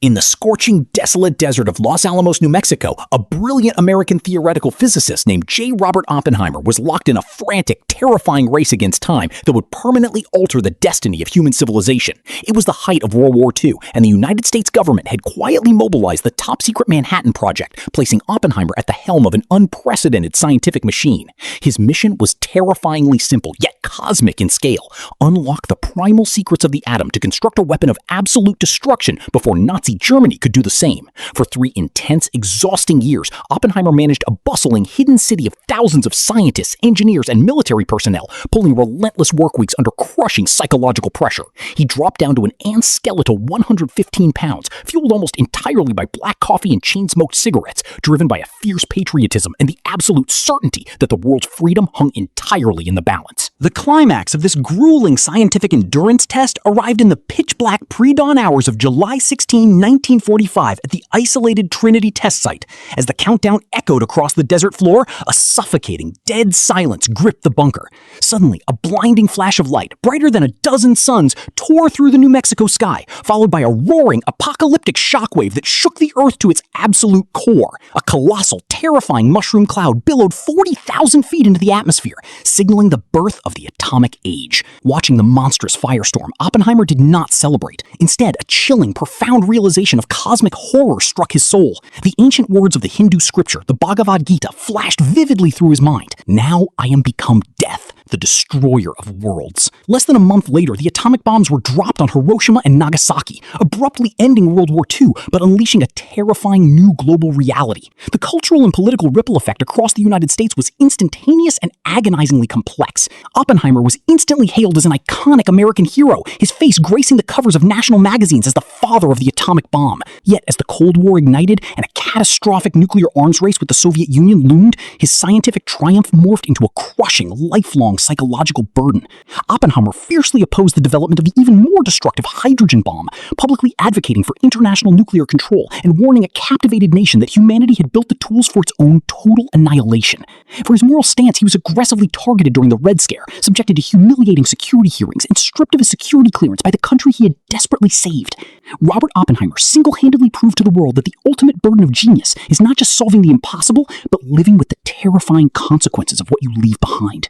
In the scorching, desolate desert of Los Alamos, New Mexico, a brilliant American theoretical physicist named J. Robert Oppenheimer was locked in a frantic, terrifying race against time that would permanently alter the destiny of human civilization. It was the height of World War II, and the United States government had quietly mobilized the top-secret Manhattan Project, placing Oppenheimer at the helm of an unprecedented scientific machine. His mission was terrifyingly simple, yet cosmic in scale: unlock the primal secrets of the atom to construct a weapon of absolute destruction before Nazi Germany could do the same. For 3 intense, exhausting years, Oppenheimer managed a bustling, hidden city of thousands of scientists, engineers, and military personnel, pulling relentless work weeks under crushing psychological pressure. He dropped down to an ant skeletal 115 pounds, fueled almost entirely by black coffee and chain-smoked cigarettes, driven by a fierce patriotism and the absolute certainty that the world's freedom hung entirely in the balance. The climax of this grueling scientific endurance test arrived in the pitch-black pre-dawn hours of July 16, 1945 at the isolated Trinity test site. As the countdown echoed across the desert floor, a suffocating, dead silence gripped the bunker. Suddenly, a blinding flash of light, brighter than a dozen suns, tore through the New Mexico sky, followed by a roaring, apocalyptic shockwave that shook the Earth to its absolute core. A colossal, terrifying mushroom cloud billowed 40,000 feet into the atmosphere, signaling the birth of the atomic age. Watching the monstrous firestorm, Oppenheimer did not celebrate. Instead, a chilling, profound realization of cosmic horror struck his soul. The ancient words of the Hindu scripture, the Bhagavad Gita, flashed vividly through his mind. Now I am become death, the destroyer of worlds. Less than a month later, the atomic bombs were dropped on Hiroshima and Nagasaki, abruptly ending World War II, but unleashing a terrifying new global reality. The cultural and political ripple effect across the United States was instantaneous and agonizingly complex. Oppenheimer was instantly hailed as an iconic American hero, his face gracing the covers of national magazines as the father of the atomic bomb. Yet, as the Cold War ignited and a catastrophic nuclear arms race with the Soviet Union loomed, his scientific triumph morphed into a crushing, lifelong psychological burden. Oppenheimer fiercely opposed the development of the even more destructive hydrogen bomb, publicly advocating for international nuclear control and warning a captivated nation that humanity had built the tools for its own total annihilation. For his moral stance, he was aggressively targeted during the Red Scare, subjected to humiliating security hearings, and stripped of his security clearance by the country he had desperately saved. Robert Oppenheimer single-handedly proved to the world that the ultimate burden of genius is not just solving the impossible, but living with the terrifying consequences of what you leave behind.